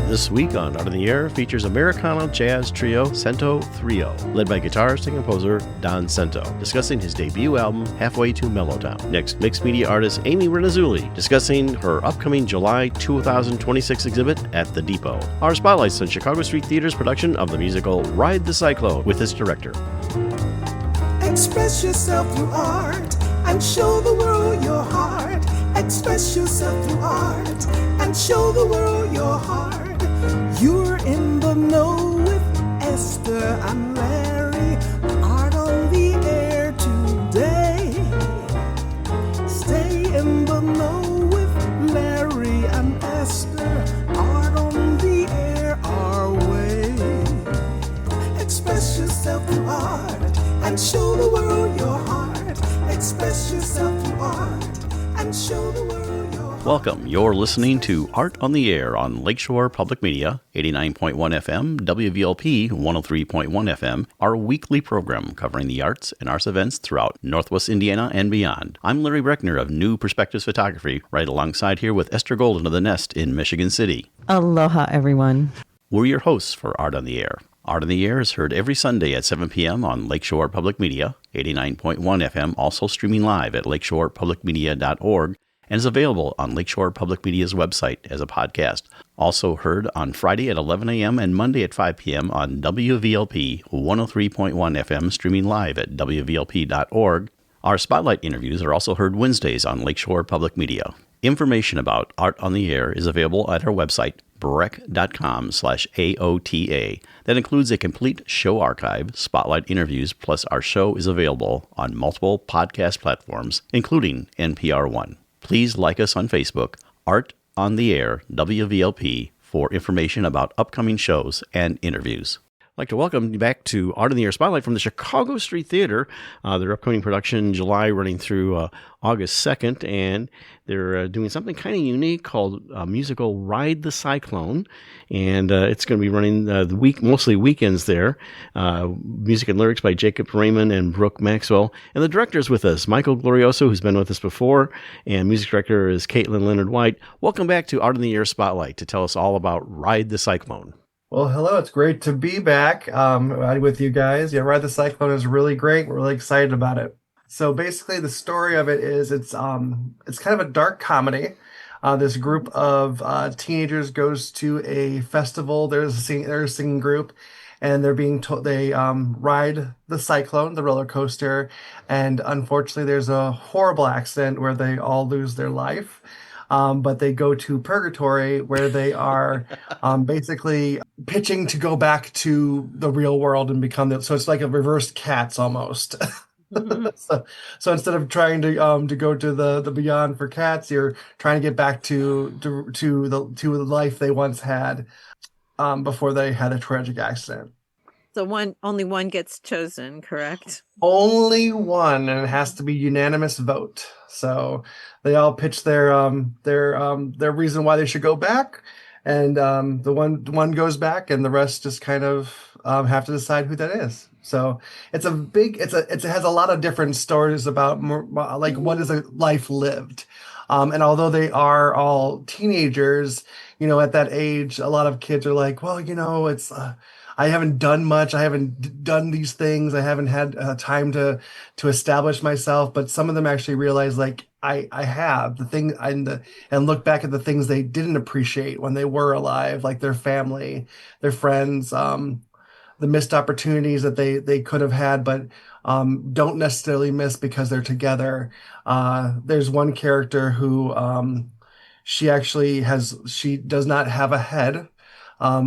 This week on Out of the Air features Americana jazz trio Cento Three O, led by guitarist and composer Don Cento, discussing his debut album Halfway to Mellowtown. Next, mixed media artist Amy Renzulli, discussing her upcoming July 2026 exhibit at the Depot. Our spotlights on Chicago Street Theater's production of the musical Ride the Cyclone with its director. Express yourself through art and show the world your heart. Express yourself through art and show the world your heart. You're in the know with Esther and Larry. Art on the air today. Stay in the know with Larry and Esther. Art on the air our way. Express yourself through art and show the world your heart. Express yourself through art and show the world your heart. Welcome. You're listening to Art on the Air on Lakeshore Public Media, 89.1 FM, WVLP 103.1 FM, our weekly program covering the arts and arts events throughout Northwest Indiana and beyond. I'm Larry Breckner of New Perspectives Photography, right alongside here with Esther Golden of The Nest in Michigan City. Aloha, everyone. We're your hosts for Art on the Air. Art on the Air is heard every Sunday at 7 p.m. on Lakeshore Public Media, 89.1 FM, also streaming live at lakeshorepublicmedia.org, and is available on Lakeshore Public Media's website as a podcast. Also heard on Friday at 11 a.m. and Monday at 5 p.m. on WVLP 103.1 FM, streaming live at wvlp.org. Our spotlight interviews are also heard Wednesdays on Lakeshore Public Media. Information about Art on the Air is available at our website, breck.com/AOTA. That includes a complete show archive, spotlight interviews, plus our show is available on multiple podcast platforms, including NPR One. Please like us on Facebook, Art on the Air, WVLP, for information about upcoming shows and interviews. I'd like to welcome you back to Art on the Air Spotlight from the Chicago Street Theater. Their upcoming production, July, running through August 2nd, and they're doing something kind of unique called musical Ride the Cyclone, and it's going to be running mostly weekends there. Music and lyrics by Jacob Raymond and Brooke Maxwell, and the director's with us, Michael Glorioso, who's been with us before, and music director is Caitlin Leonard White. Welcome back to Art on the Air Spotlight to tell us all about Ride the Cyclone. Well, hello. It's great to be back with you guys. Yeah, Ride the Cyclone is really great. We're really excited about it. So basically, the story of it is it's kind of a dark comedy. This group of teenagers goes to a festival. There's a singing group, and they're being told they ride the cyclone, the roller coaster, and unfortunately, there's a horrible accident where they all lose their life. But they go to purgatory where they are basically pitching to go back to the real world and become so it's like a reversed Cats almost. Mm-hmm. so instead of trying to go to the beyond for Cats, you're trying to get back to the life they once had before they had a tragic accident. So only one gets chosen, correct? Only one, and it has to be unanimous vote. So they all pitch their reason why they should go back, and the one goes back, and the rest just kind of have to decide who that is. So it has a lot of different stories about like what is a life lived, and although they are all teenagers, at that age, a lot of kids are like, well, it's. I haven't done much. I haven't done these things. I haven't had time to establish myself. But some of them actually realize, like, I have the thing, and look back at the things they didn't appreciate when they were alive, like their family, their friends, the missed opportunities that they could have had, but don't necessarily miss because they're together. There's one character who she does not have a head.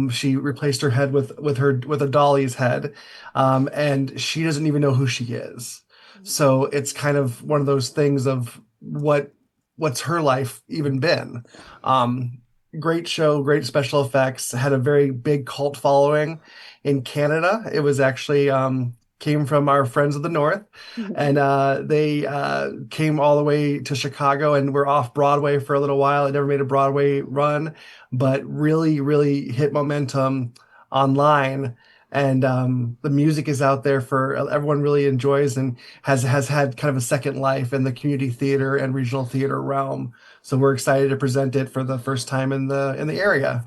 She replaced her head with a dolly's head, and she doesn't even know who she is. So it's kind of one of those things of what's her life even been. Great show, great special effects, had a very big cult following in Canada. It was actually came from our friends of the North, and they came all the way to Chicago and were off Broadway for a little while. It never made a Broadway run, but really, really hit momentum online. And the music is out there for everyone really enjoys and has had kind of a second life in the community theater and regional theater realm. So we're excited to present it for the first time in the area.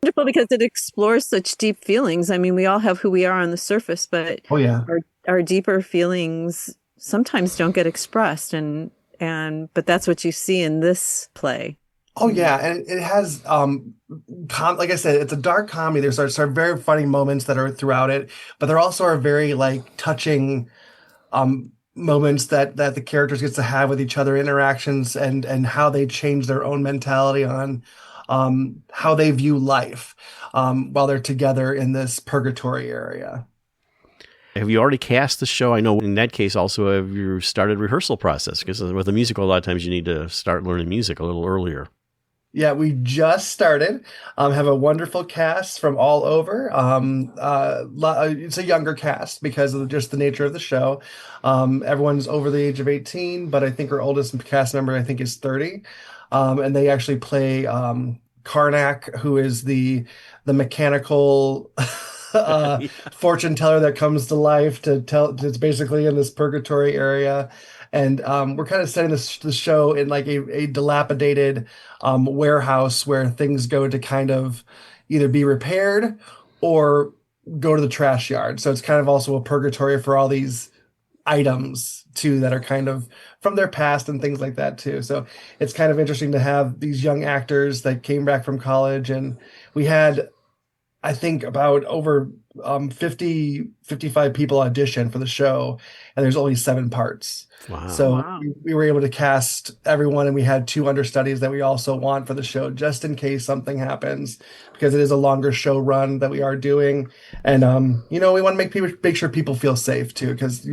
Wonderful because it explores such deep feelings. I mean, we all have who we are on the surface, but Oh yeah. our deeper feelings sometimes don't get expressed, but that's what you see in this play. Oh yeah, and it has like I said, it's a dark comedy. There's some very funny moments that are throughout it, but there also are very like touching moments that the characters gets to have with each other, interactions, and how they change their own mentality on how they view life while they're together in this purgatory area. Have you already cast the show? I know in that case also have you started rehearsal process? Because with a musical, a lot of times you need to start learning music a little earlier. Yeah, we just started. Have a wonderful cast from all over. It's a younger cast because of just the nature of the show. Everyone's over the age of 18, but I think our oldest cast member, I think, is 30. And they actually play Karnak, who is the mechanical Yeah. fortune teller that comes to life to tell. It's basically in this purgatory area. And we're kind of setting the show in like a dilapidated warehouse where things go to kind of either be repaired or go to the trash yard. So it's kind of also a purgatory for all these items too that are kind of from their past and things like that too. So it's kind of interesting to have these young actors that came back from college, and we had, I think, about over 55 people audition for the show, and there's only 7 parts. Wow. So Wow. we were able to cast everyone, and we had 2 understudies that we also want for the show, just in case something happens, because it is a longer show run that we are doing. And, we want to make sure people feel safe too, because,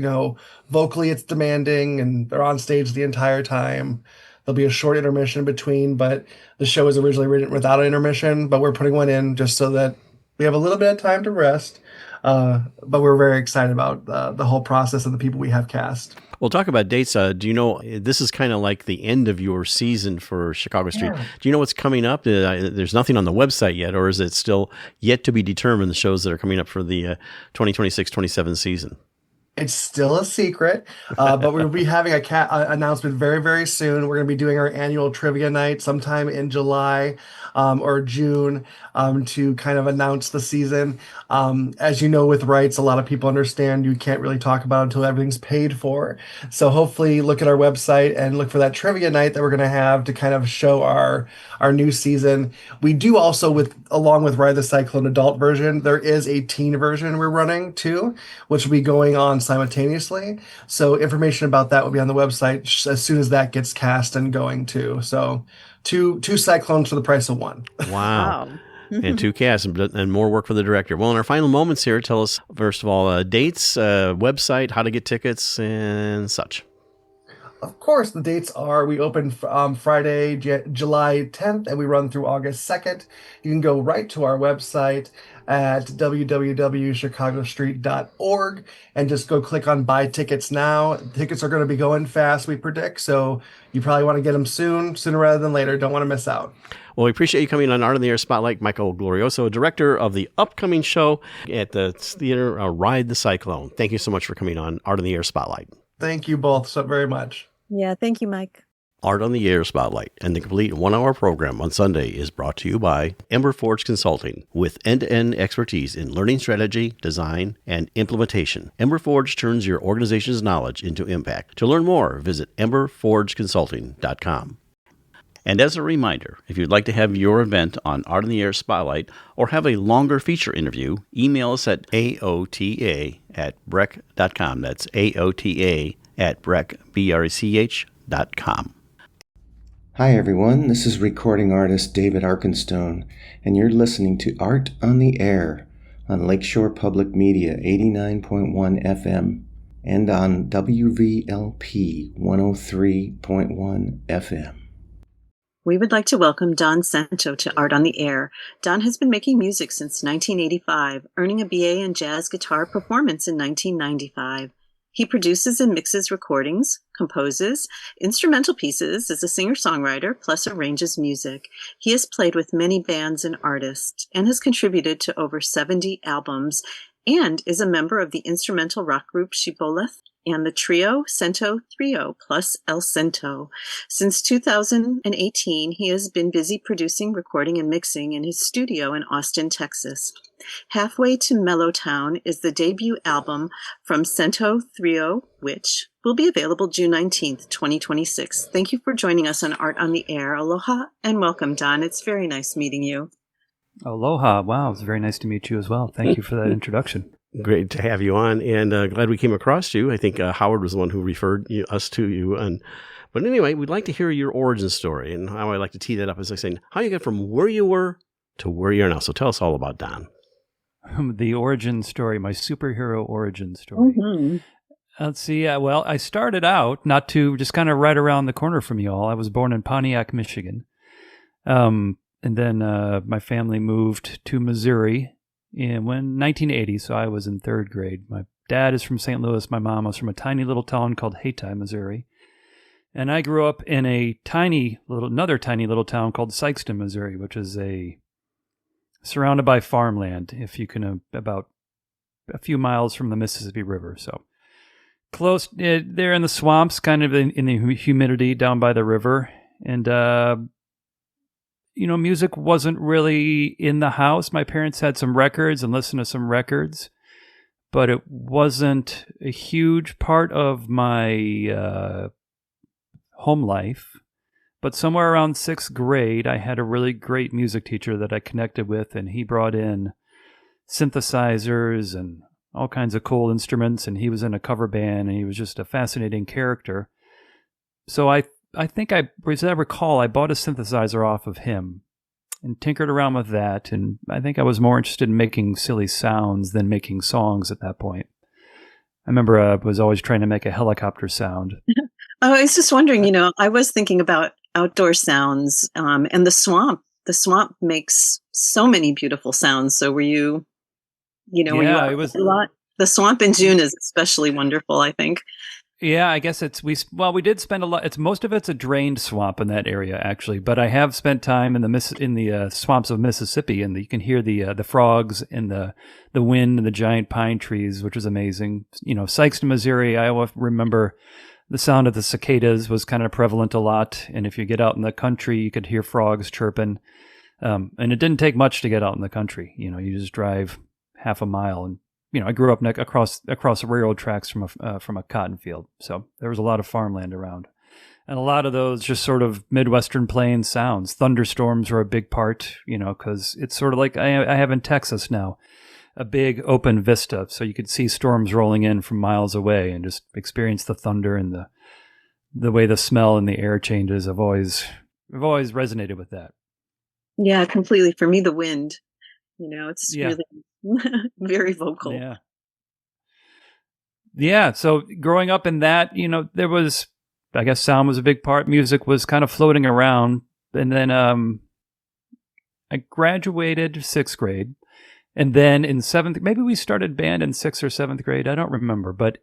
vocally it's demanding and they're on stage the entire time. There'll be a short intermission in between, but the show was originally written without an intermission, but we're putting one in just so that we have a little bit of time to rest. But we're very excited about the whole process and the people we have cast. Well, talk about dates. Do you know, this is kind of like the end of your season for Chicago Street. Yeah. Do you know what's coming up? There's nothing on the website yet, or is it still yet to be determined, the shows that are coming up for the 2026-27 season? It's still a secret, but we'll be having a announcement very, very soon. We're going to be doing our annual trivia night sometime in July or June to kind of announce the season. As you know, with rights, a lot of people understand you can't really talk about it until everything's paid for. So hopefully look at our website and look for that trivia night that we're going to have to kind of show our new season. We do also, along with Ride the Cyclone adult version, there is a teen version we're running too, which will be going on simultaneously. So information about that will be on the website as soon as that gets cast and going too. So two cyclones for the price of one. Wow. And 2 casts and more work for the director. Well, in our final moments here, tell us, first of all, dates, website, how to get tickets, and such. Of course, the dates are, we open Friday, July 10th, and we run through August 2nd. You can go right to our website at www.chicagostreet.org and just go click on Buy Tickets Now. Tickets are going to be going fast, we predict, so you probably want to get them sooner rather than later. Don't want to miss out. Well, we appreciate you coming on Art on the Air Spotlight. Michael Glorioso, director of the upcoming show at the theater, Ride the Cyclone. Thank you so much for coming on Art on the Air Spotlight. Thank you both so very much. Yeah, thank you, Mike. Art on the Air Spotlight and the complete 1-hour program on Sunday is brought to you by Ember Forge Consulting, with end-to-end expertise in learning strategy, design, and implementation. Ember Forge turns your organization's knowledge into impact. To learn more, visit emberforgeconsulting.com. And as a reminder, if you'd like to have your event on Art on the Air Spotlight or have a longer feature interview, email us at aota@brech.com. That's aota@brech.com. Hi everyone, this is recording artist David Arkenstone, and you're listening to Art on the Air on Lakeshore Public Media 89.1 FM and on WVLP 103.1 FM. We would like to welcome Don Cento to Art on the Air. Don has been making music since 1985, earning a BA in jazz guitar performance in 1995. He produces and mixes recordings, composes instrumental pieces as a singer-songwriter, plus arranges music. He has played with many bands and artists and has contributed to over 70 albums and is a member of the instrumental rock group Shibboleth and the trio Cento Three O plus El Cento. Since 2018, he has been busy producing, recording, and mixing in his studio in Austin, Texas. Halfway to Mellowtown is the debut album from Cento Three O, which will be available June 19th, 2026. Thank you for joining us on Art on the Air. Aloha and welcome, Don. It's very nice meeting you. Aloha. Wow, it's very nice to meet you as well. Thank you for that introduction. Great to have you on, and glad we came across you. I think Howard was the one who referred us to you. But anyway, we'd like to hear your origin story, and how I like to tee that up is like saying how you got from where you were to where you are now. So tell us all about Don. The origin story, my superhero origin story. Mm-hmm. Let's see. Well, I started out just kind of right around the corner from you all. I was born in Pontiac, Michigan. And then my family moved to Missouri in 1980, so I was in third grade. My dad is from St. Louis. My mom was from a tiny little town called Hayti, Missouri. And I grew up in another tiny little town called Sikeston, Missouri, which is surrounded by farmland, if you can, about a few miles from the Mississippi River. So close, there in the swamps, kind of in the humidity down by the river. And, music wasn't really in the house. My parents had some records and listened to some records, but it wasn't a huge part of my home life. But somewhere around sixth grade, I had a really great music teacher that I connected with, and he brought in synthesizers and all kinds of cool instruments, and he was in a cover band, and he was just a fascinating character. So I think as I recall, I bought a synthesizer off of him and tinkered around with that, and I think I was more interested in making silly sounds than making songs at that point. I remember I was always trying to make a helicopter sound. Oh, I was just wondering, I was thinking about outdoor sounds and the swamp. The swamp makes so many beautiful sounds. So were you, it was a lot. The swamp in June is especially wonderful, I think. Yeah, I guess we did spend a lot. Most of it's a drained swamp in that area, actually. But I have spent time in the swamps of Mississippi, and you can hear the frogs and the wind and the giant pine trees, which is amazing. Sikeston, Missouri. I remember the sound of the cicadas was kind of prevalent a lot, and if you get out in the country, you could hear frogs chirping. And it didn't take much to get out in the country. You just drive half a mile and. I grew up across the railroad tracks from a cotton field, so there was a lot of farmland around, and a lot of those just sort of Midwestern plains sounds. Thunderstorms were a big part, because it's sort of like I have in Texas now, a big open vista, so you could see storms rolling in from miles away and just experience the thunder and the way the smell and the air changes. I've always resonated with that. Yeah, completely. For me, the wind, it's really. Very vocal. Yeah. So growing up in that, there was, I guess sound was a big part. Music was kind of floating around. And then I graduated sixth grade. And then in seventh, maybe we started band in sixth or seventh grade. I don't remember. But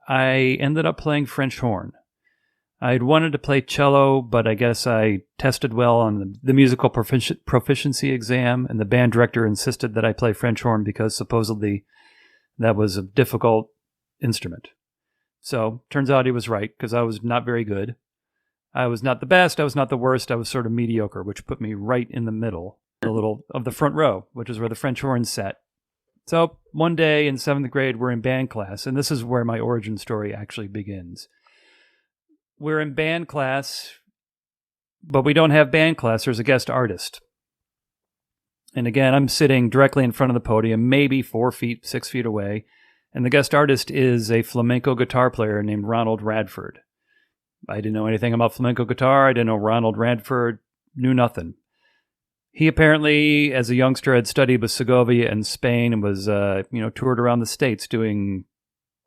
I ended up playing French horn. I'd wanted to play cello, but I guess I tested well on the musical proficiency exam, and the band director insisted that I play French horn because supposedly that was a difficult instrument. So turns out he was right, because I was not very good. I was not the best, I was not the worst, I was sort of mediocre, which put me right in the middle, of the front row, which is where the French horn sat. So one day in seventh grade, we're in band class, and this is where my origin story actually begins. We're in band class, but we don't have band class. There's a guest artist. And again, I'm sitting directly in front of the podium, maybe 6 feet away. And the guest artist is a flamenco guitar player named Ronald Radford. I didn't know anything about flamenco guitar. I didn't know Ronald Radford, knew nothing. He apparently, as a youngster, had studied with Segovia in Spain and was, toured around the States doing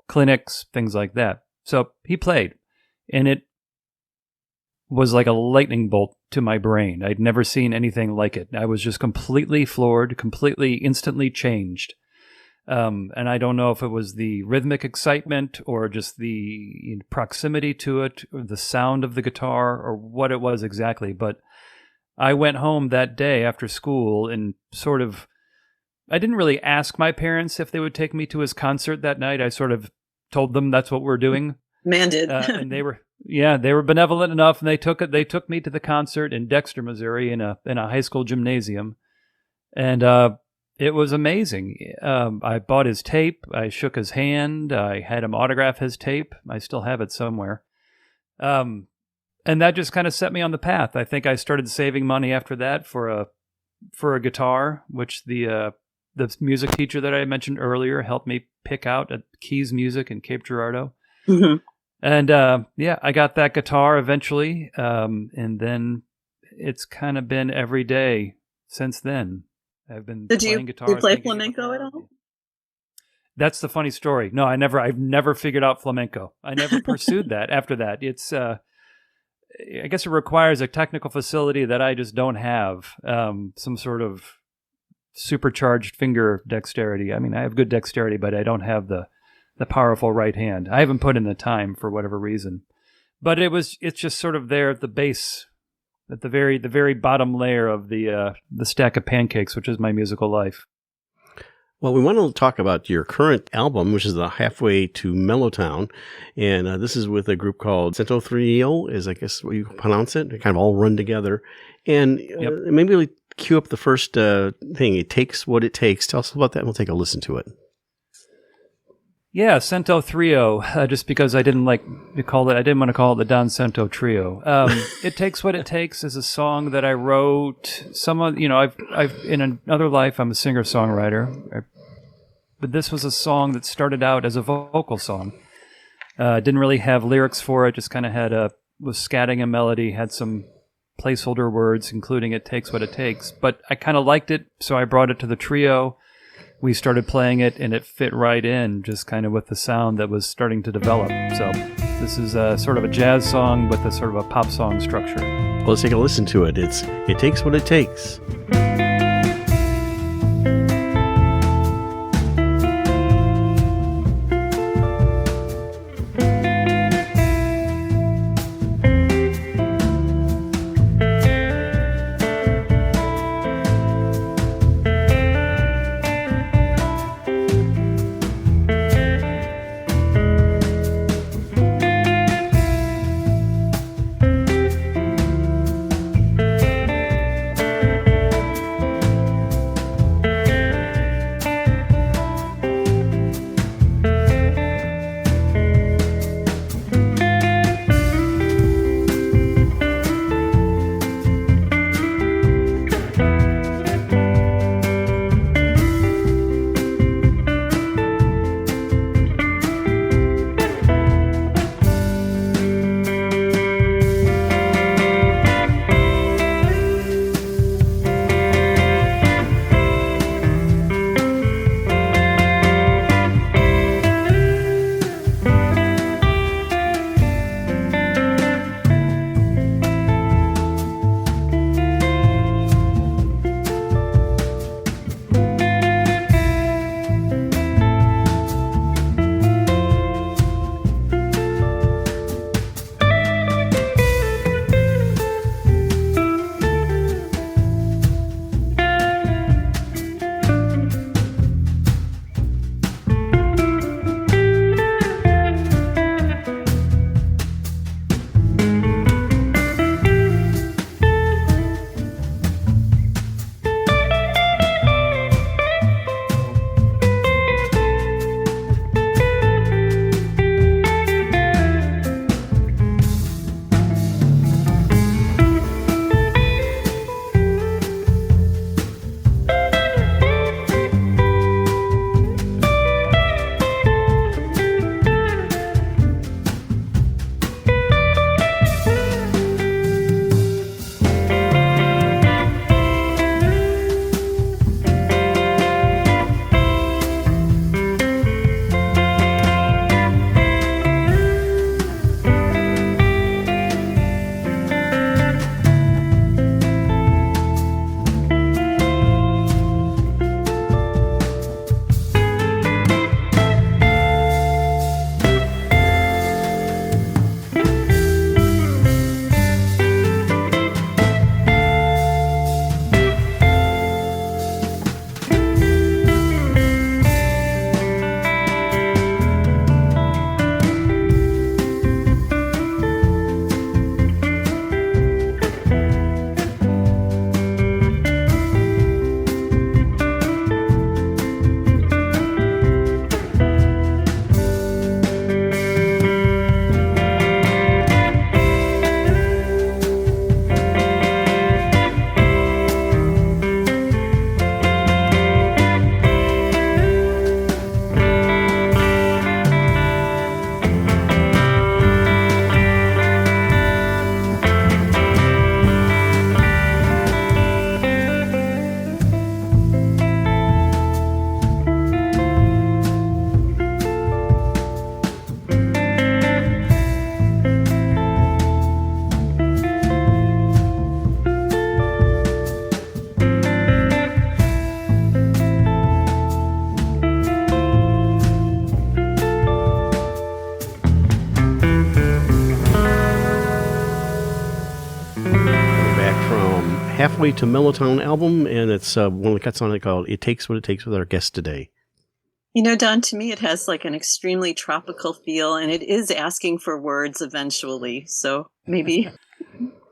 clinics, things like that. So he played. And it was like a lightning bolt to my brain. I'd never seen anything like it. I was just completely floored, completely instantly changed. And I don't know if it was the rhythmic excitement or just the proximity to it, or the sound of the guitar, or what it was exactly. But I went home that day after school and I didn't really ask my parents if they would take me to his concert that night. I sort of told them that's what we're doing. Man did. And they were benevolent enough, and they took me to the concert in Dexter, Missouri, in a high school gymnasium, and it was amazing. I bought his tape. I shook his hand. I had him autograph his tape. I still have it somewhere. And that just kind of set me on the path. I think I started saving money after that for a guitar, which the music teacher that I mentioned earlier helped me pick out at Keys Music in Cape Girardeau. Mm-hmm. And I got that guitar eventually, and then it's kind of been every day since then. I've been playing guitar. Did you play flamenco at all? That's the funny story. No, I've never figured out flamenco. I never pursued that after that. It's I guess it requires a technical facility that I just don't have. Some sort of supercharged finger dexterity. I mean, I have good dexterity, but I don't have the powerful right hand. I haven't put in the time for whatever reason. But it's just sort of there at the base, at the very bottom layer of the stack of pancakes, which is my musical life. Well, we want to talk about your current album, which is the Halfway to Mellowtown, and this is with a group called Cento Three O, is I guess what you pronounce it. They kind of all run together, and maybe we cue up the first thing. It Takes What It Takes. Tell us about that, and we'll take a listen to it. Yeah, Cento Three O. Just because I didn't want to call it the Don Cento Trio. It Takes What It Takes is a song that I wrote. I've in another life I'm a singer-songwriter, but this was a song that started out as a vocal song. Didn't really have lyrics for it. Just kind of was scatting a melody. Had some placeholder words, including "It Takes What It Takes." But I kind of liked it, so I brought it to the trio. We started playing it, and it fit right in, just kind of with the sound that was starting to develop. So this is sort of a jazz song with a sort of a pop song structure. Well, let's take a listen to it. It Takes What It Takes. Halfway to Mellowtown album, and it's one of the cuts on it called It Takes What It Takes with our guest today. You know, Don, to me, it has like an extremely tropical feel, and it is asking for words eventually. So maybe.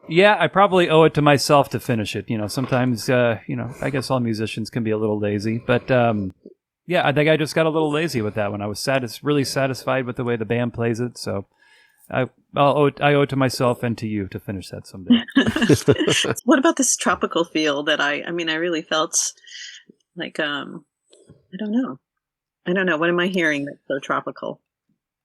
Yeah, I probably owe it to myself to finish it. You know, sometimes, I guess all musicians can be a little lazy. But, yeah, I think I just got a little lazy with that one. I was really satisfied with the way the band plays it. So I owe it to myself and to you to finish that someday. What about this tropical feel that I really felt like, I don't know. What am I hearing that's so tropical?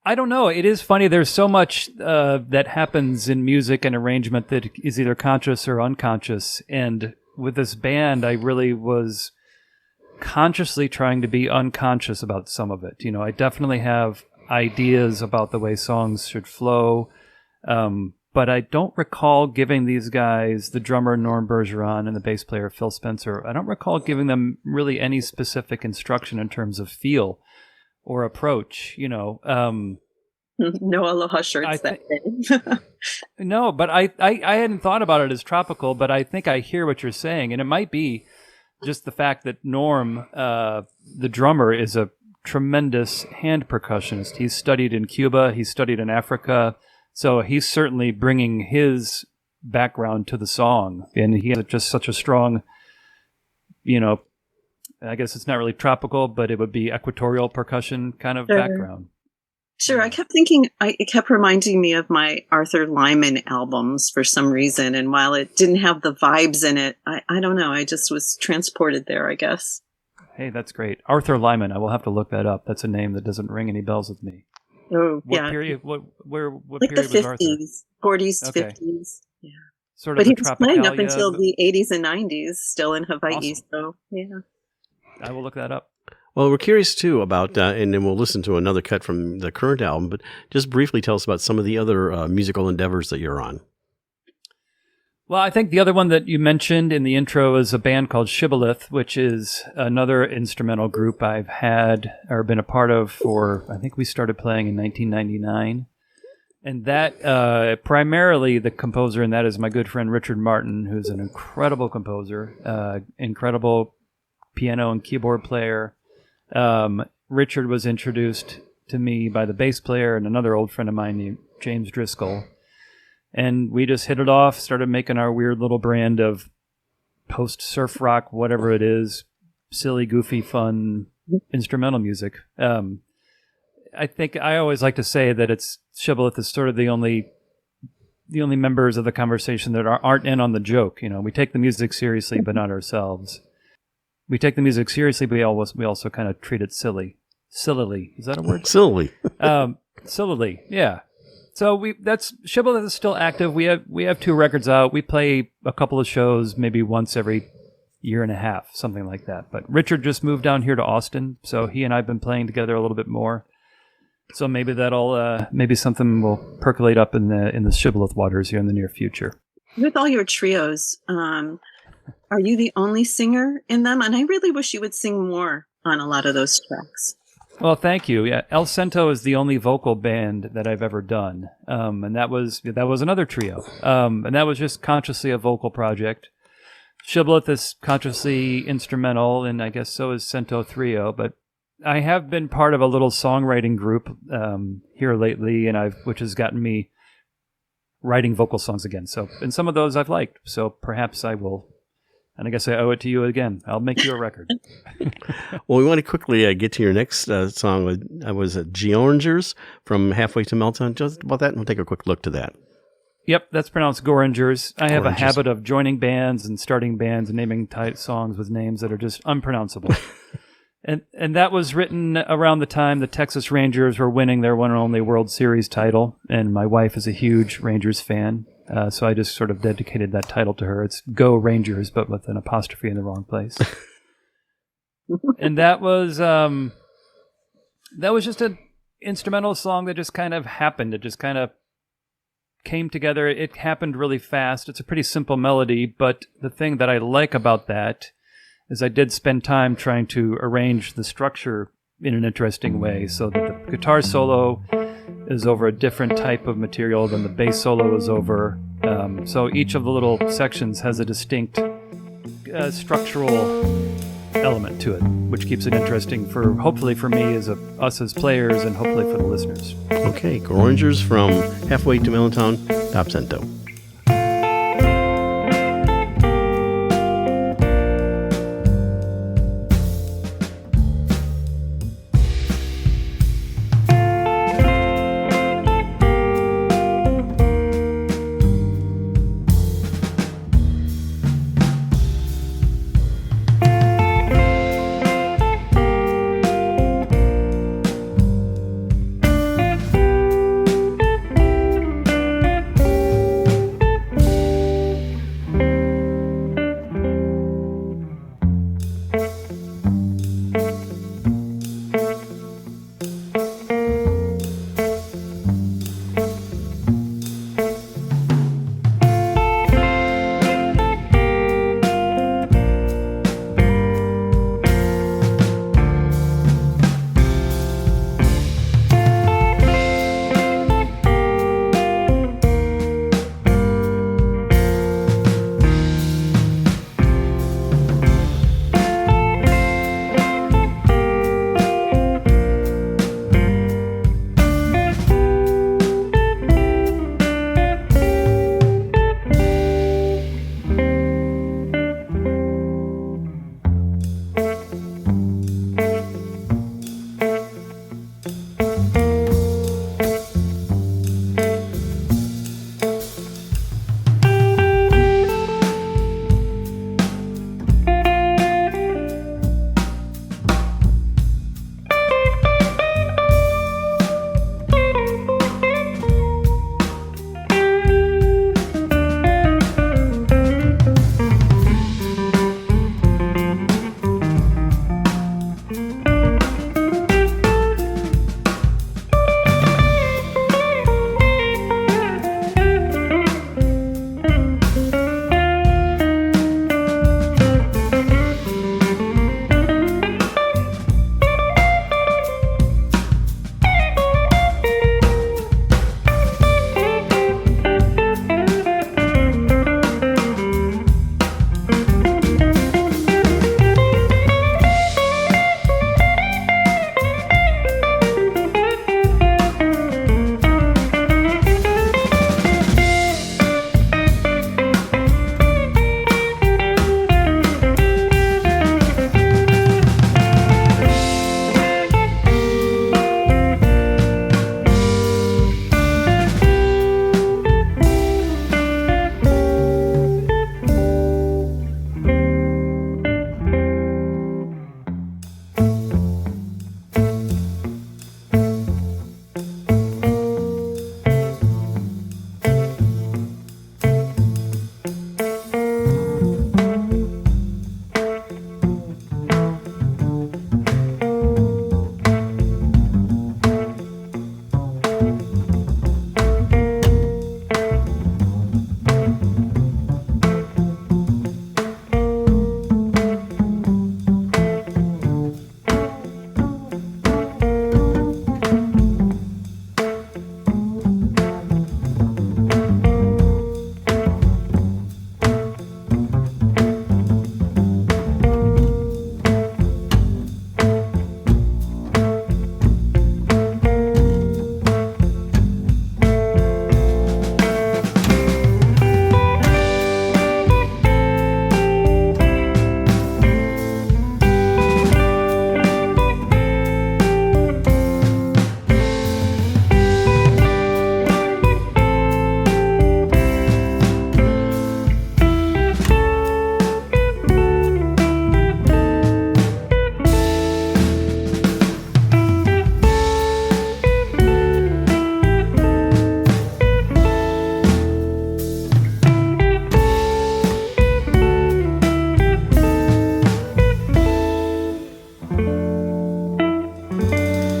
I don't know. It is funny. There's so much that happens in music and arrangement that is either conscious or unconscious. And with this band, I really was consciously trying to be unconscious about some of it. You know, I definitely have ideas about the way songs should flow. But I don't recall giving these guys, the drummer Norm Bergeron and the bass player Phil Spencer, I don't recall giving them really any specific instruction in terms of feel or approach, you know. No aloha shirts that day. No, but I hadn't thought about it as tropical, but I think I hear what you're saying. And it might be just the fact that Norm, the drummer, is a tremendous hand percussionist. He's studied in Cuba. He's studied in Africa. So he's certainly bringing his background to the song. And he has just such a strong, you know, I guess it's not really tropical, but it would be equatorial percussion kind of background. Sure. I kept thinking, it kept reminding me of my Arthur Lyman albums for some reason. And while it didn't have the vibes in it, I don't know. I just was transported there, I guess. Hey, that's great. Arthur Lyman. I will have to look that up. That's a name that doesn't ring any bells with me. Oh, what yeah. Period? What like period the was Arthur? 50s, 40s, Okay. 50s. Yeah. Sort of But he the was playing up Tropicalia. until the 80s and 90s, still in Hawaii. Awesome. So, yeah. I will look that up. Well, we're curious, too, about, and then we'll listen to another cut from the current album, but just briefly tell us about some of the other musical endeavors that you're on. Well, I think the other one that you mentioned in the intro is a band called Shibboleth, which is another instrumental group I've had or been a part of for, I think we started playing in 1999. And that, primarily the composer in that is my good friend Richard Martin, who's an incredible composer, incredible piano and keyboard player. Richard was introduced to me by the bass player and another old friend of mine named James Driscoll. And we just hit it off, started making our weird little brand of post-surf rock, whatever it is, silly, goofy, fun, instrumental music. I think I always like to say that Shibboleth is sort of the only members of the conversation that aren't in on the joke. You know, we take the music seriously, but not ourselves. We take the music seriously, but we also kind of treat it silly. Sillily. Is that a word? Silly. Sillily, yeah. So Shibboleth is still active. We have 2 records out. We play a couple of shows maybe once every year and a half, something like that. But Richard just moved down here to Austin, so he and I have been playing together a little bit more. So maybe maybe something will percolate up in the Shibboleth waters here in the near future. With all your trios, are you the only singer in them? And I really wish you would sing more on a lot of those tracks. Well, thank you. Yeah, El Cento is the only vocal band that I've ever done, and that was another trio, and that was just consciously a vocal project. Shibboleth is consciously instrumental, and I guess so is Cento Three O. But I have been part of a little songwriting group here lately, which has gotten me writing vocal songs again. So, and some of those I've liked. So perhaps I will. And I guess I owe it to you again. I'll make you a record. Well, we want to quickly get to your next song. Was it Georgers from Halfway to Meltdown? Just about that, and we'll take a quick look to that. Yep, that's pronounced Gorringers. I have a habit of joining bands and starting bands and naming songs with names that are just unpronounceable. And that was written around the time the Texas Rangers were winning their one and only World Series title. And my wife is a huge Rangers fan. So I just sort of dedicated that title to her. It's Go Rangers, but with an apostrophe in the wrong place. And that was just an instrumental song that just kind of happened. It just kind of came together. It happened really fast. It's a pretty simple melody, but the thing that I like about that is I did spend time trying to arrange the structure in an interesting way so that the guitar solo is over a different type of material than the bass solo is over. So each of the little sections has a distinct structural element to it, which keeps it interesting for hopefully for me as us as players, and hopefully for the listeners. Okay, Gorangers from Halfway to Middletown, Top Cento.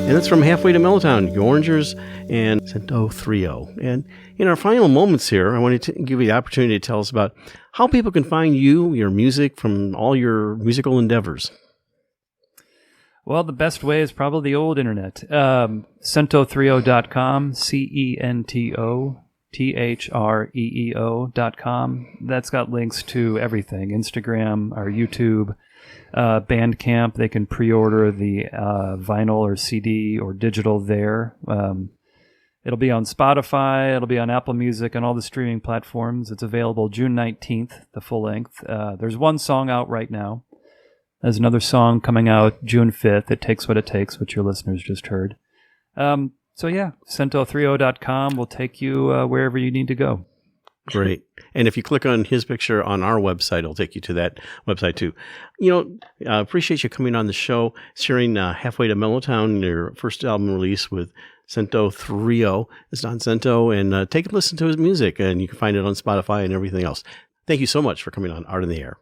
And that's from Halfway to Middletown, Gorangers and Cento Three O. And in our final moments here, I want to give you the opportunity to tell us about how people can find you, your music, from all your musical endeavors. Well, the best way is probably the old internet. Cento3o.com, CENTO THREEO.com. That's got links to everything: Instagram, our YouTube, Bandcamp. They can pre-order the vinyl or CD or digital there. It'll be on Spotify. It'll be on Apple Music and all the streaming platforms. It's available June 19th, the full length. There's one song out right now. There's another song coming out June 5th. It Takes What It Takes, which your listeners just heard. So yeah, Cento3O.com will take you wherever you need to go. Great. And if you click on his picture on our website, it'll take you to that website too. Appreciate you coming on the show, sharing Halfway to Mellowtown, your first album release with Cento Three O. It's Don Cento, and take a listen to his music, and you can find it on Spotify and everything else. Thank you so much for coming on Art in the Air.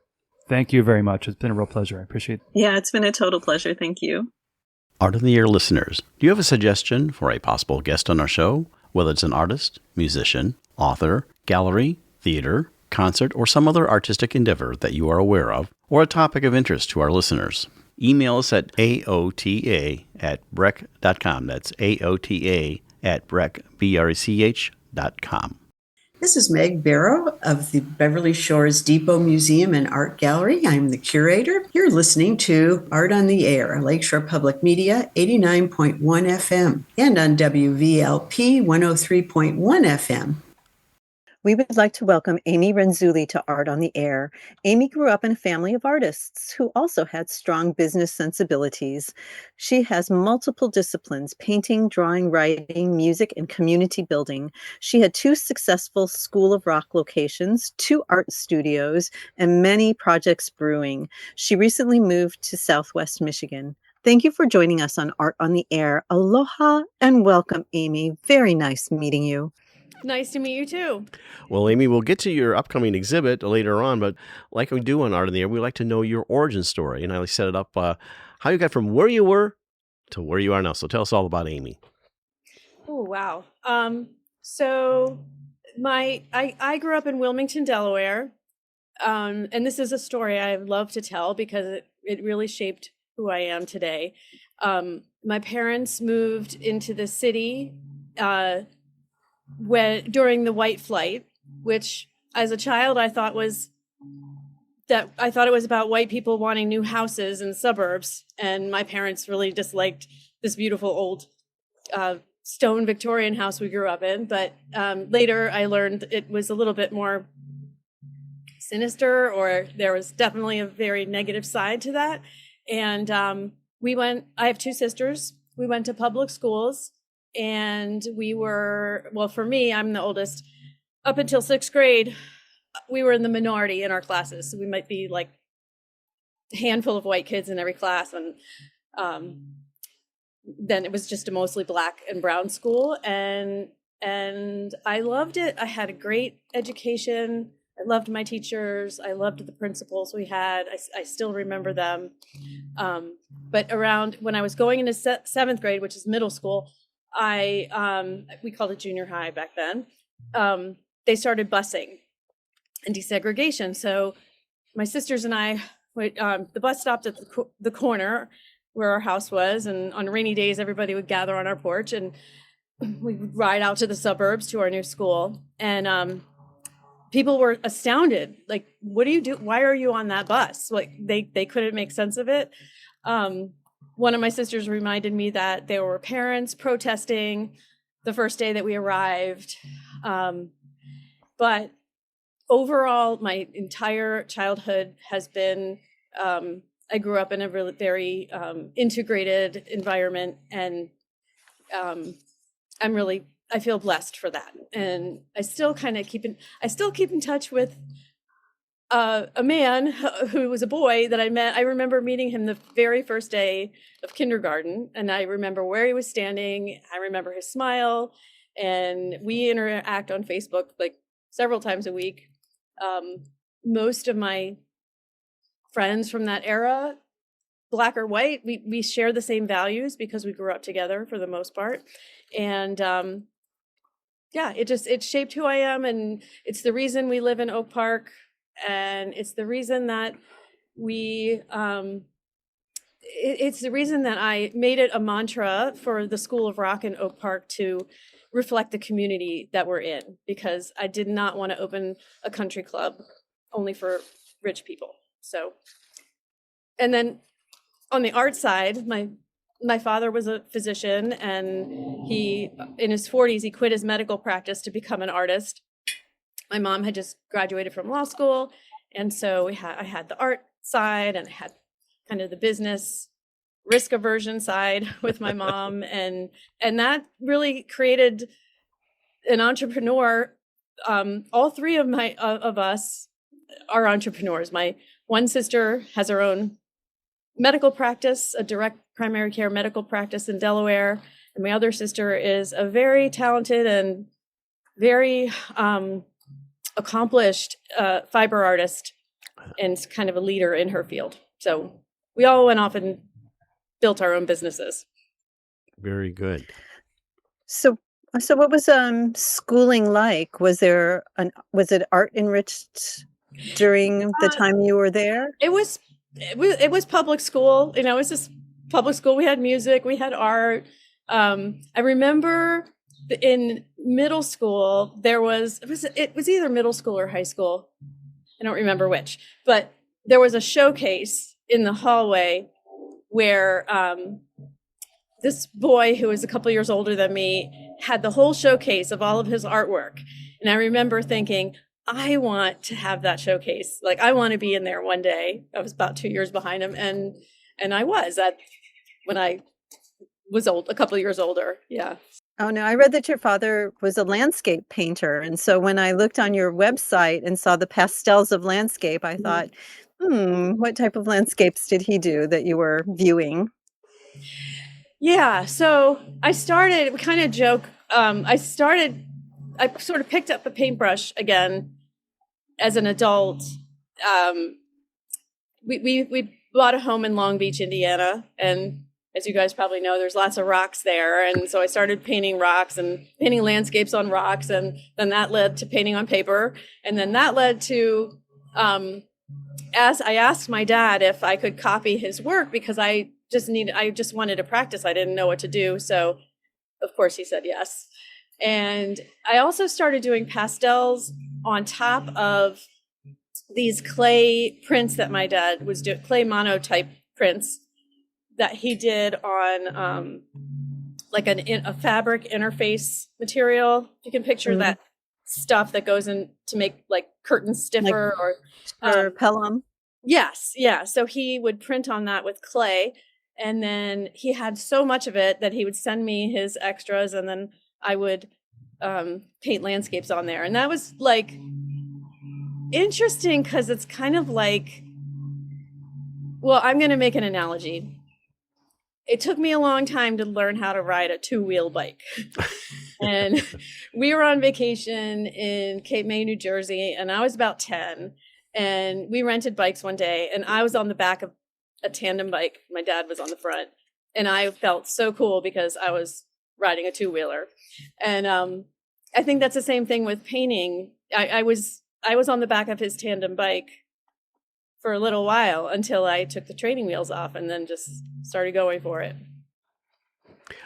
Thank you very much. It's been a real pleasure. I appreciate it. Yeah, it's been a total pleasure. Thank you. Art in the Air listeners, do you have a suggestion for a possible guest on our show? Whether it's an artist, musician, author, gallery, theater, concert, or some other artistic endeavor that you are aware of, or a topic of interest to our listeners. Email us at aota@brech.com. That's aota@brech.com. This is Meg Barrow of the Beverly Shores Depot Museum and Art Gallery. I'm the curator. You're listening to Art on the Air, Lakeshore Public Media, 89.1 FM, and on WVLP 103.1 FM. We would like to welcome Amy Renzulli to Art on the Air. Amy grew up in a family of artists who also had strong business sensibilities. She has multiple disciplines: painting, drawing, writing, music, and community building. She had 2 successful School of Rock locations, 2 art studios, and many projects brewing. She recently moved to Southwest Michigan. Thank you for joining us on Art on the Air. Aloha and welcome, Amy. Very nice meeting you. Nice to meet you too. Well, Amy, we'll get to your upcoming exhibit later on, but like we do on Art in the Air, we like to know your origin story. And I set it up how you got from where you were to where you are now. So tell us all about Amy. Oh, wow. So I grew up in Wilmington, Delaware. And this is a story I love to tell because it really shaped who I am today. My parents moved into the city during the White Flight, which as a child I thought it was about white people wanting new houses in suburbs, and my parents really disliked this beautiful old stone Victorian house we grew up in. But later I learned it was a little bit more sinister, or there was definitely a very negative side to that. And I have 2 sisters. We went to public schools. And we were, well, for me, I'm the oldest. Up until 6th grade, we were in the minority in our classes. So we might be like a handful of white kids in every class. And then it was just a mostly black and brown school. And I loved it. I had a great education. I loved my teachers. I loved the principals we had. I still remember them. But around when I was going into 7th grade, which is middle school, we called it junior high back then. They started busing and desegregation. So my sisters and I, the bus stopped at the corner where our house was. And on rainy days, everybody would gather on our porch and we would ride out to the suburbs to our new school. And, people were astounded. Like, what do you do? Why are you on that bus? Like they couldn't make sense of it. One of my sisters reminded me that there were parents protesting the first day that we arrived. But overall, my entire childhood has been, I grew up in a really very integrated environment, and I feel blessed for that. And I still keep in touch with a man who was a boy that I met. I remember meeting him the very first day of kindergarten, and I remember where he was standing. I remember his smile, and we interact on Facebook like several times a week. Most of my friends from that era, black or white, we share the same values because we grew up together for the most part. And it shaped who I am, and it's the reason we live in Oak Park. And it's the reason that it's the reason that I made it a mantra for the School of Rock in Oak Park to reflect the community that we're in, because I did not want to open a country club only for rich people. So, and then on the art side, my father was a physician, and he, in his 40s, he quit his medical practice to become an artist. My mom had just graduated from law school, and so I had the art side, and I had kind of the business risk aversion side with my mom, and that really created an entrepreneur. All three of us are entrepreneurs. My one sister has her own medical practice, a direct primary care medical practice in Delaware, and my other sister is a very talented and very accomplished fiber artist, and kind of a leader in her field. So we all went off and built our own businesses. Very good. So what was schooling like? Was it art enriched during the time you were there? It was public school. You know, it was just public school. We had music, we had art. I remember in middle school it was either middle school or high school. I don't remember which, but there was a showcase in the hallway where this boy who was a couple years older than me had the whole showcase of all of his artwork. And I remember thinking, I want to have that showcase. Like, I want to be in there one day. I was about 2 years behind him, and I was when I was a couple of years older. Yeah. Oh no, I read that your father was a landscape painter. And so when I looked on your website and saw the pastels of landscape, I thought, what type of landscapes did he do that you were viewing? Yeah, so we kind of joke, I sort of picked up a paintbrush again as an adult. We bought a home in Long Beach, Indiana, and as you guys probably know, there's lots of rocks there. And so I started painting rocks and painting landscapes on rocks, and then that led to painting on paper. And then that led to, as I asked my dad if I could copy his work, because I just wanted to practice. I didn't know what to do. So of course he said yes. And I also started doing pastels on top of these clay prints that my dad was doing, clay monotype prints that he did on like a fabric interface material. You can picture that stuff that goes in to make like curtains stiffer, or Pelham. Yes, yeah. So he would print on that with clay, and then he had so much of it that he would send me his extras, and then I would paint landscapes on there. And that was like interesting because it's kind of like, well, I'm going to make an analogy. It took me a long time to learn how to ride a two-wheel bike. And we were on vacation in Cape May, New Jersey, and I was about 10. And we rented bikes one day, and I was on the back of a tandem bike. My dad was on the front. And I felt so cool because I was riding a two-wheeler. And I think that's the same thing with painting. I was on the back of his tandem bike for a little while until I took the training wheels off and then just started going for it.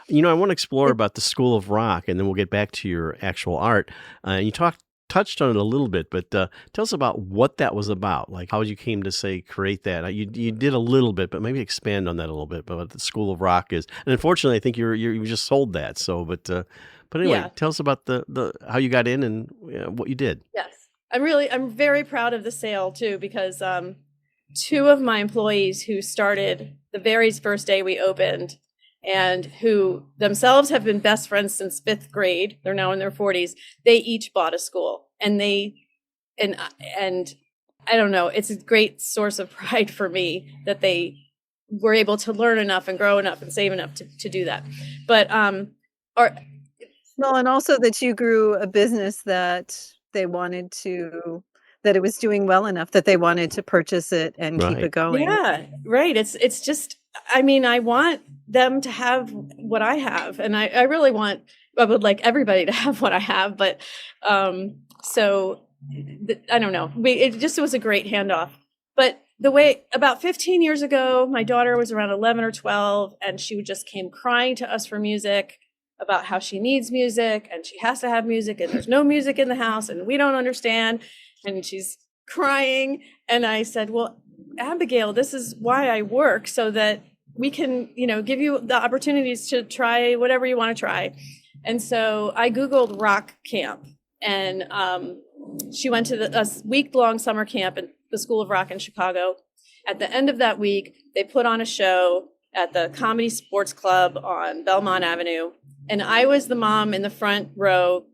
You know, I want to explore about the School of Rock, and then we'll get back to your actual art. You touched on it a little bit, but tell us about what that was about. Like, how you came to create that. You did a little bit, but maybe expand on that a little bit. But what the School of Rock is, and unfortunately, I think you just sold that. So, but anyway, Yeah. Tell us about the how you got in and what you did. Yes. I'm very proud of the sale too, because two of my employees who started the very first day we opened, and who themselves have been best friends since 5th grade, they're now in their 40s, they each bought a school. And and I don't know, it's a great source of pride for me that they were able to learn enough and grow enough and save enough to do that. But Well, and also that you grew a business that they wanted to, that it was doing well enough that they wanted to purchase it and keep Right. it going. yeah, right. It's just, I mean, I want them to have what I have, and I would like everybody to have what I have, but so I don't know. It was a great handoff. But the way about 15 years ago, my daughter was around 11 or 12, and she just came crying to us for music about how she needs music and she has to have music and there's no music in the house and we don't understand. And she's crying. And I said, well, Abigail, this is why I work, so that we can, give you the opportunities to try whatever you want to try. And so I Googled rock camp, and she went to a week-long summer camp at the School of Rock in Chicago. At the end of that week, they put on a show at the Comedy Sports Club on Belmont Avenue. And I was the mom in the front row,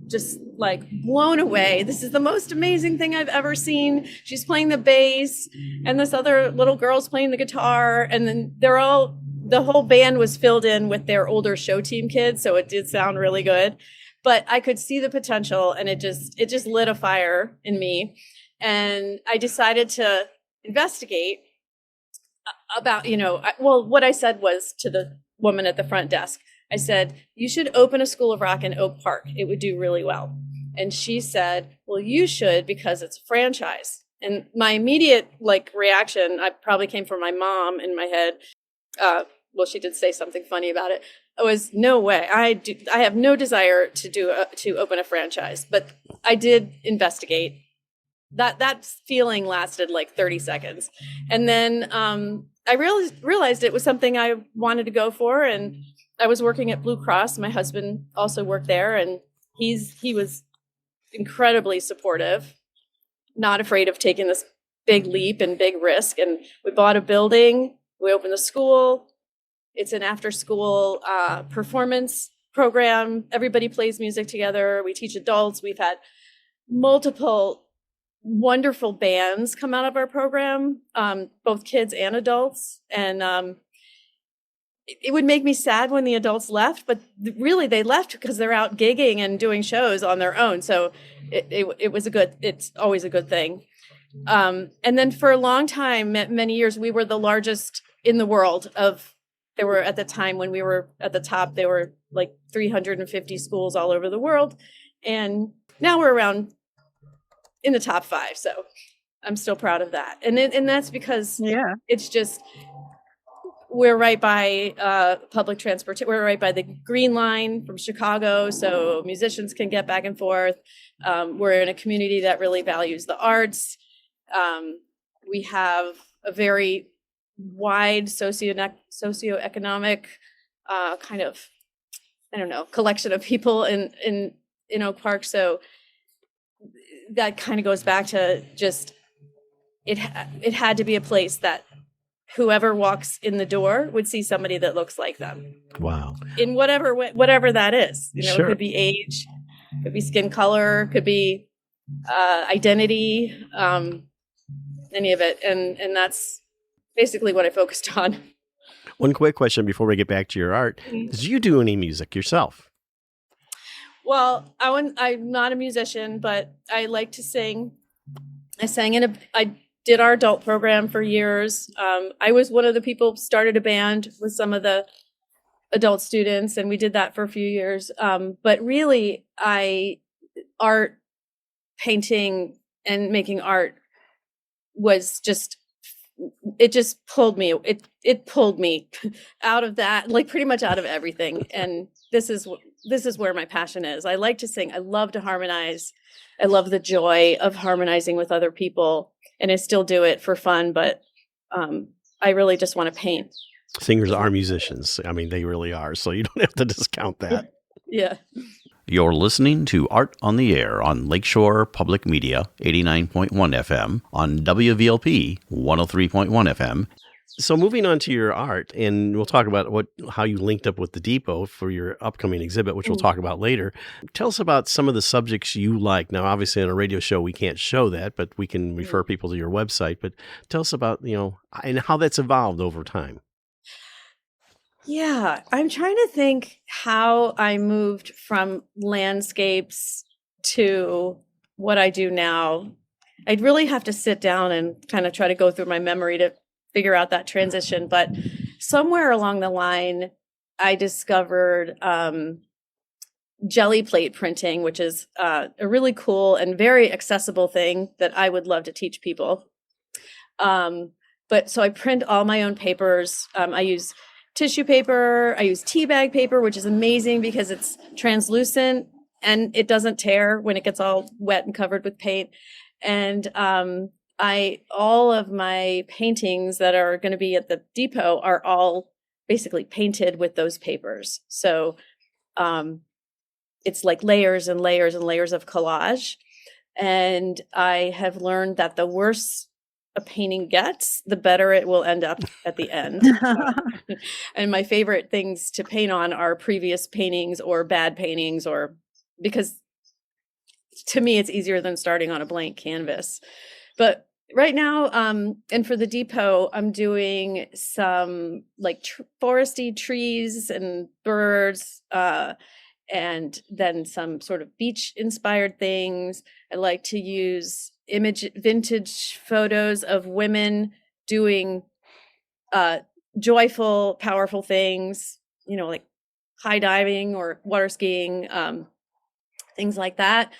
just like blown away. This is the most amazing thing I've ever seen. She's playing the bass, and this other little girl's playing the guitar. And then the whole band was filled in with their older show team kids. So it did sound really good, but I could see the potential, and it just lit a fire in me. And I decided to investigate about, what I said was to the woman at the front desk. I said, you should open a School of Rock in Oak Park. It would do really well. And she said, well, you should, because it's a franchise. And my immediate reaction, I probably came from my mom in my head. Well, she did say something funny about it. It was, no way. I have no desire to open a franchise, but I did investigate. That feeling lasted like 30 seconds. And then I realized it was something I wanted to go for. And I was working at Blue Cross. My husband also worked there, and he was incredibly supportive, not afraid of taking this big leap and big risk. And we bought a building. We opened the school. It's an after-school performance program. Everybody plays music together. We teach adults. We've had multiple wonderful bands come out of our program, both kids and adults. And it would make me sad when the adults left, but really they left because they're out gigging and doing shows on their own. So it's always a good thing. And then for a long time, many years, we were the largest in the world there were, at the time when we were at the top, there were like 350 schools all over the world. And now we're around in the top 5. So I'm still proud of that. And that's because it's just, we're right by public transport. We're right by the Green Line from Chicago, so musicians can get back and forth. We're in a community that really values the arts. We have a very wide socioeconomic kind of, collection of people in Oak Park. So that kind of goes back to just, it had to be a place that whoever walks in the door would see somebody that looks like them. Wow. In whatever that is. Sure. It could be age, could be skin color, could be identity, any of it. And that's basically what I focused on. One quick question before we get back to your art. Did you do any music yourself? Well, I'm not a musician, but I like to sing. I did our adult program for years. I was one of the people who started a band with some of the adult students, and we did that for a few years. But really, art, painting, and making art was just, it just pulled me. It pulled me out of that, like pretty much out of everything. And this is where my passion is. I like to sing. I love to harmonize. I love the joy of harmonizing with other people. And I still do it for fun, but I really just want to paint. Singers are musicians. I mean, they really are. So you don't have to discount that. Yeah. You're listening to Art on the Air on Lakeshore Public Media, 89.1 FM, on WVLP, 103.1 FM. So moving on to your art, and we'll talk about how you linked up with the Depot for your upcoming exhibit, which we'll talk about later. Tell us about some of the subjects you like. Now, obviously on a radio show, we can't show that, but we can refer people to your website. But tell us about, and how that's evolved over time. Yeah, I'm trying to think how I moved from landscapes to what I do now. I'd really have to sit down and kind of try to go through my memory to figure out that transition. But somewhere along the line, I discovered jelly plate printing, which is a really cool and very accessible thing that I would love to teach people. But so I print all my own papers. I use tissue paper. I use tea bag paper, which is amazing because it's translucent and it doesn't tear when it gets all wet and covered with paint. And all of my paintings that are going to be at the depot are all basically painted with those papers. So it's like layers and layers and layers of collage. And I have learned that the worse a painting gets, the better it will end up at the end. And my favorite things to paint on are previous paintings or bad paintings, or because to me it's easier than starting on a blank canvas. But right now, and for the depot, I'm doing some like foresty trees and birds, and then some sort of beach inspired things. I like to use vintage photos of women doing joyful, powerful things, like high diving or water skiing, things like that.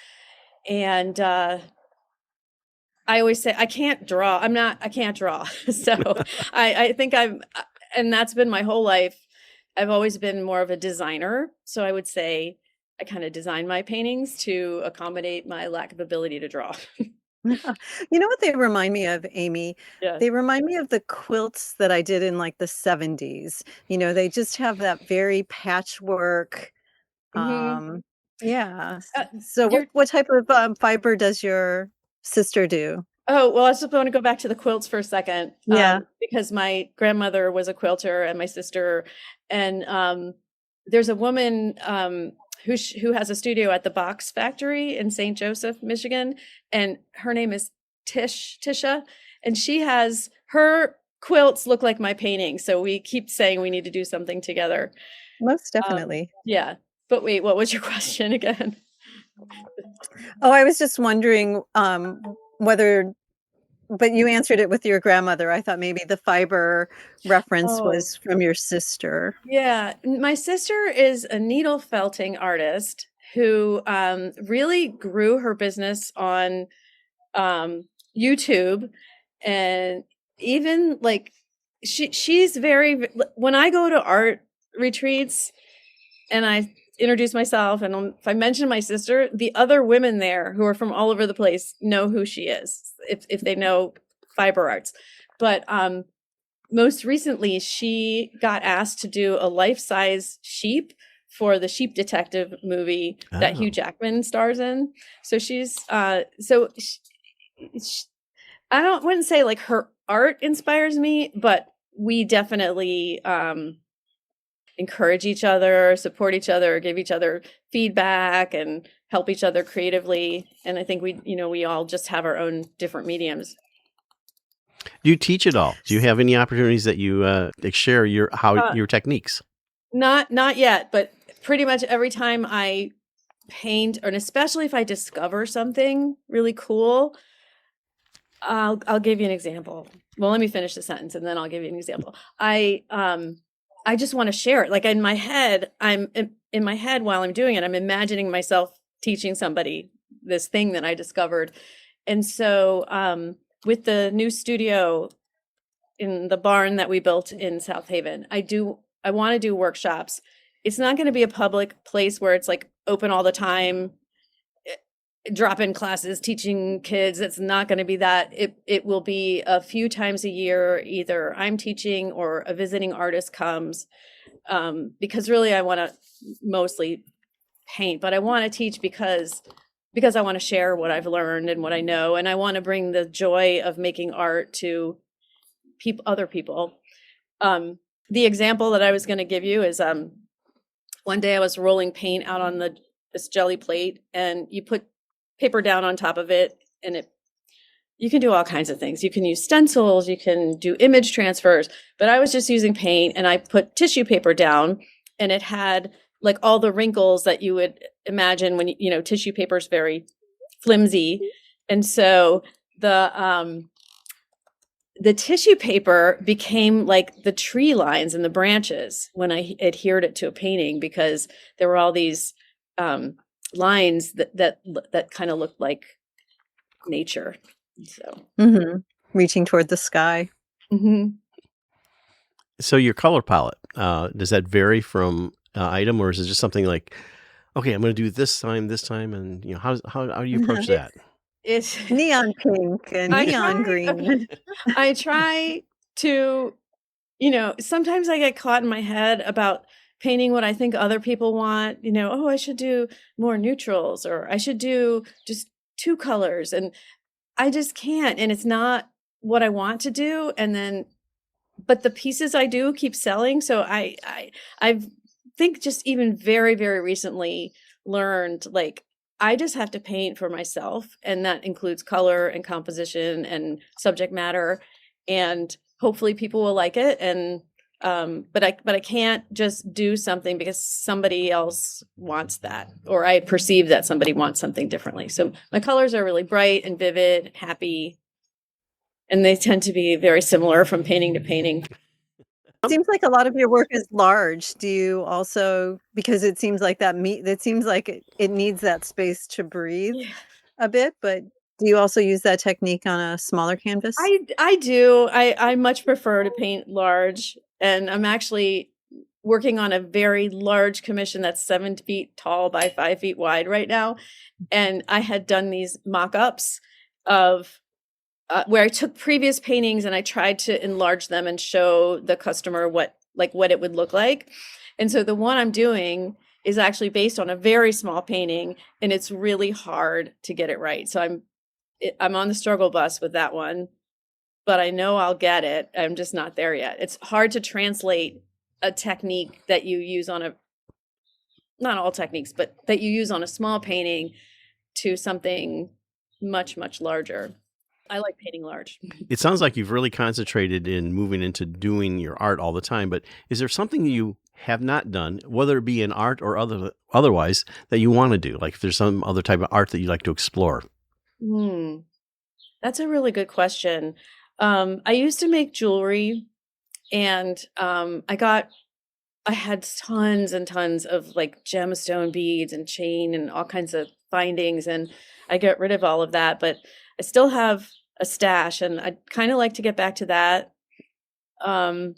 And I always say I can't draw. I can't draw. So I think and that's been my whole life. I've always been more of a designer. So I would say I kind of design my paintings to accommodate my lack of ability to draw. You know what they remind me of, Amy? Yeah. They remind me of the quilts that I did in like the 70s. They just have that very patchwork. Mhm. Yeah. So You're what type of fiber does your sister do? Oh, well, I just want to go back to the quilts for a second. Yeah. Because my grandmother was a quilter and my sister, and there's a woman who has a studio at the Box Factory in St. Joseph, Michigan, and her name is Tisha, and her quilts look like my paintings. So we keep saying we need to do something together. Most definitely. Yeah. But wait, what was your question again? Oh, I was just wondering but you answered it with your grandmother. I thought maybe the fiber reference was from your sister. Yeah, my sister is a needle felting artist who really grew her business on YouTube, and even like she's very, when I go to art retreats and I introduce myself and if I mention my sister, the other women there who are from all over the place know who she is if they know fiber arts. But most recently, she got asked to do a life-size sheep for the Sheep Detective movie that Hugh Jackman stars in. So she's I wouldn't say like her art inspires me, but we definitely encourage each other, support each other, give each other feedback, and help each other creatively. And I think we all just have our own different mediums. Do you teach at all? Do you have any opportunities that you share your techniques? Not yet, but pretty much every time I paint, and especially if I discover something really cool, I'll give you an example. Well, let me finish the sentence and then I'll give you an example. I just want to share it. Like in my head, while I'm doing it, I'm imagining myself teaching somebody this thing that I discovered. And so with the new studio in the barn that we built in South Haven, I want to do workshops. It's not going to be a public place where it's like open all the time, drop-in classes, teaching kids. It's not going to be that. It will be a few times a year. Either I'm teaching or a visiting artist comes, because really I want to mostly paint, but I want to teach because I want to share what I've learned and what I know, and I want to bring the joy of making art to other people. The example that I was going to give you is one day I was rolling paint out on this jelly plate, and you put paper down on top of it, and you can do all kinds of things. You can use stencils, you can do image transfers, but I was just using paint, and I put tissue paper down, and it had like all the wrinkles that you would imagine when tissue paper is very flimsy. And so the tissue paper became like the tree lines and the branches when I adhered it to a painting, because there were all these lines that kind of looked like nature. So reaching toward the sky. Hmm. So your color palette, does that vary from item, or is it just something like, okay, I'm going to do this time, and how do you approach that? It's Neon pink and I neon try. green. I try to, sometimes I get caught in my head about painting what I think other people want. Oh, I should do more neutrals, or I should do just two colors, and I just can't. And it's not what I want to do. But the pieces I do keep selling. So I think just even very, very recently learned, like, I just have to paint for myself, and that includes color and composition and subject matter, and hopefully people will like it. And but I can't just do something because somebody else wants that, or I perceive that somebody wants something differently. So my colors are really bright and vivid, happy, and they tend to be very similar from painting to painting. Seems like a lot of your work is large. Do you also, because it seems like it seems like it needs that space to breathe a bit, but do you also use that technique on a smaller canvas? I do. I much prefer to paint large, and I'm actually working on a very large commission that's 7 feet tall by 5 feet wide right now. And I had done these mock-ups of where I took previous paintings and I tried to enlarge them and show the customer what it would look like. And so the one I'm doing is actually based on a very small painting, and it's really hard to get it right. So I'm on the struggle bus with that one, but I know I'll get it. I'm just not there yet. It's hard to translate a technique that you use not all techniques, but that you use on a small painting to something much, much larger. I like painting large. It sounds like you've really concentrated in moving into doing your art all the time, but is there something you have not done, whether it be in art or otherwise, that you want to do? Like if there's some other type of art that you'd like to explore? That's a really good question. I used to make jewelry, and I had tons and tons of like gemstone beads and chain and all kinds of findings, and I got rid of all of that, but I still have a stash, and I'd kind of like to get back to that. I'm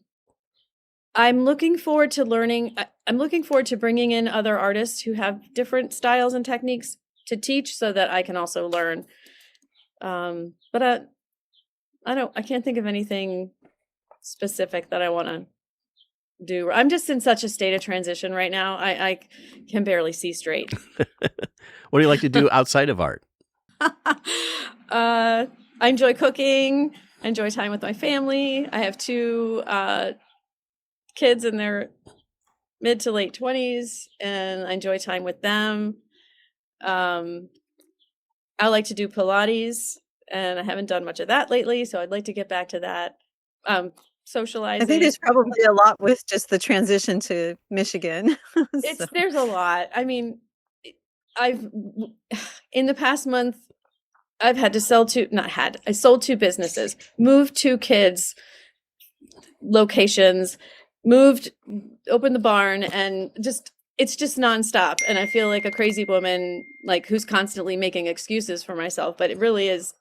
looking forward to learning. I'm looking forward to bringing in other artists who have different styles and techniques to teach, so that I can also learn. But I can't think of anything specific that I want to do. I'm just in such a state of transition right now. I can barely see straight. What do you like to do outside of art? I enjoy cooking. I enjoy time with my family. I have 2 kids in their mid to late 20s, and I enjoy time with them. I like to do Pilates, and I haven't done much of that lately, so I'd like to get back to that. Socializing. I think there's probably a lot with just the transition to Michigan. There's a lot. I mean, in the past month, I've had to I sold 2 businesses, moved 2 kids locations, opened the barn, and it's just nonstop. And I feel like a crazy woman, like, who's constantly making excuses for myself, but it really is,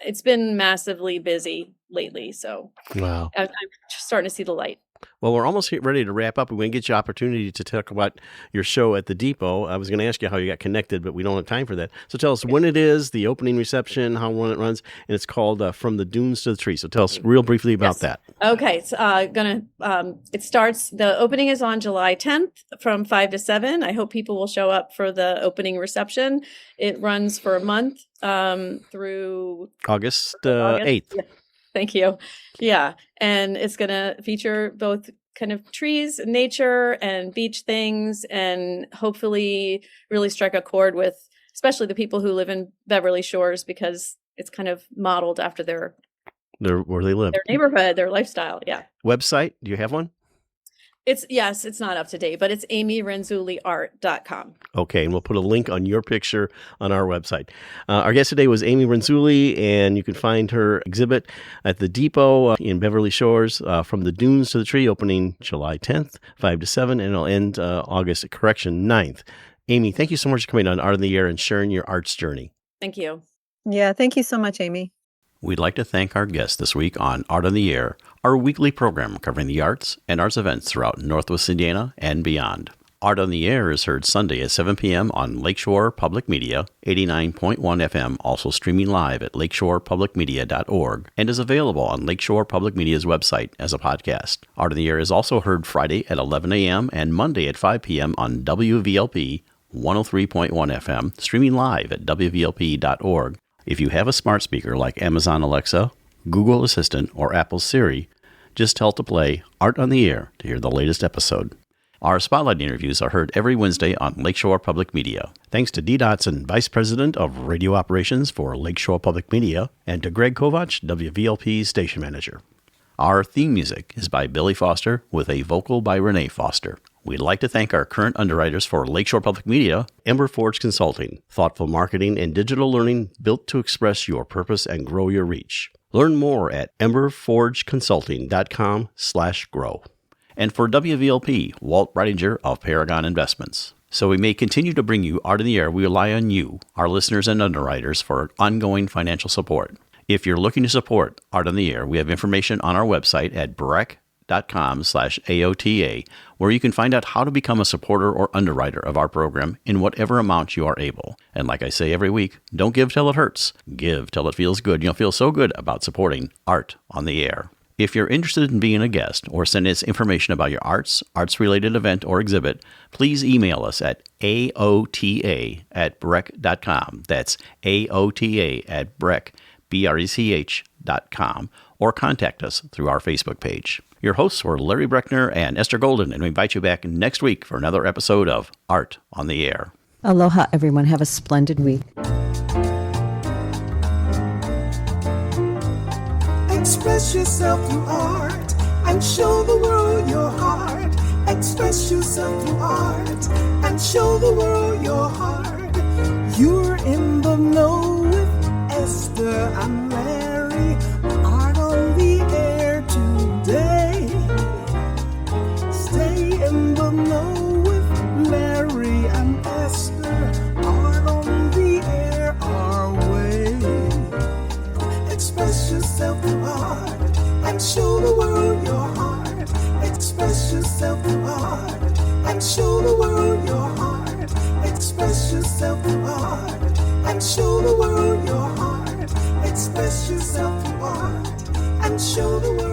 it's been massively busy lately. So wow, I'm starting to see the light. Well, we're almost ready to wrap up. We're going to get you opportunity to talk about your show at the Depot. I was going to ask you how you got connected, but we don't have time for that. So tell us when it is, the opening reception, how long it runs, and it's called From the Dunes to the Tree. So tell us real briefly about that. Okay, it's it starts, the opening is on July 10th from 5 to 7. I hope people will show up for the opening reception. It runs for a month through August 8th. Yeah. Thank you. Yeah. And it's going to feature both kind of trees, nature, and beach things, and hopefully really strike a chord with especially the people who live in Beverly Shores, because it's kind of modeled after their where they live, their neighborhood, their lifestyle. Yeah. Website. Do you have one? It's not up to date, but it's amyrenzulliart.com. Okay, and we'll put a link on your picture on our website. Our guest today was Amy Renzulli, and you can find her exhibit at the Depot in Beverly Shores, From the Dunes to the Tree, opening July 10th, 5 to 7, and it'll end August 9th. Amy, thank you so much for coming on Art in the Air and sharing your arts journey. Thank you. Yeah, thank you so much, Amy. We'd like to thank our guests this week on Art on the Air, our weekly program covering the arts and arts events throughout Northwest Indiana and beyond. Art on the Air is heard Sunday at 7 p.m. on Lakeshore Public Media, 89.1 FM, also streaming live at lakeshorepublicmedia.org, and is available on Lakeshore Public Media's website as a podcast. Art on the Air is also heard Friday at 11 a.m. and Monday at 5 p.m. on WVLP 103.1 FM, streaming live at wvlp.org. If you have a smart speaker like Amazon Alexa, Google Assistant, or Apple Siri, just tell it to play Art on the Air to hear the latest episode. Our Spotlight interviews are heard every Wednesday on Lakeshore Public Media. Thanks to Dee Dotson, Vice President of Radio Operations for Lakeshore Public Media, and to Greg Kovach, WVLP's Station Manager. Our theme music is by Billy Foster with a vocal by Renee Foster. We'd like to thank our current underwriters for Lakeshore Public Media, Ember Forge Consulting, thoughtful marketing and digital learning built to express your purpose and grow your reach. Learn more at emberforgeconsulting.com/grow. And for WVLP, Walt Breidinger of Paragon Investments. So we may continue to bring you Art in the Air, we rely on you, our listeners and underwriters, for ongoing financial support. If you're looking to support Art on the Air, we have information on our website at breck.com/AOTA, where you can find out how to become a supporter or underwriter of our program in whatever amount you are able. And like I say every week, don't give till it hurts. Give till it feels good. You'll feel so good about supporting Art on the Air. If you're interested in being a guest or send us information about your arts-related event or exhibit, please email us at aota@breck.com. That's aota@breck.com, or contact us through our Facebook page. Your hosts were Larry Breckner and Esther Golden, and we invite you back next week for another episode of Art on the Air. Aloha, everyone. Have a splendid week. Express yourself through art and show the world your heart. Express yourself through art and show the world your heart. You're in the know with Esther and Larry. Art on the air today. Stay in the know with Larry and Esther. Art on the air our way. Express yourself through art and show the world your heart. Express yourself through art and show the world your heart. Express yourself through art and show the world your heart. Express yourself through art and show the world.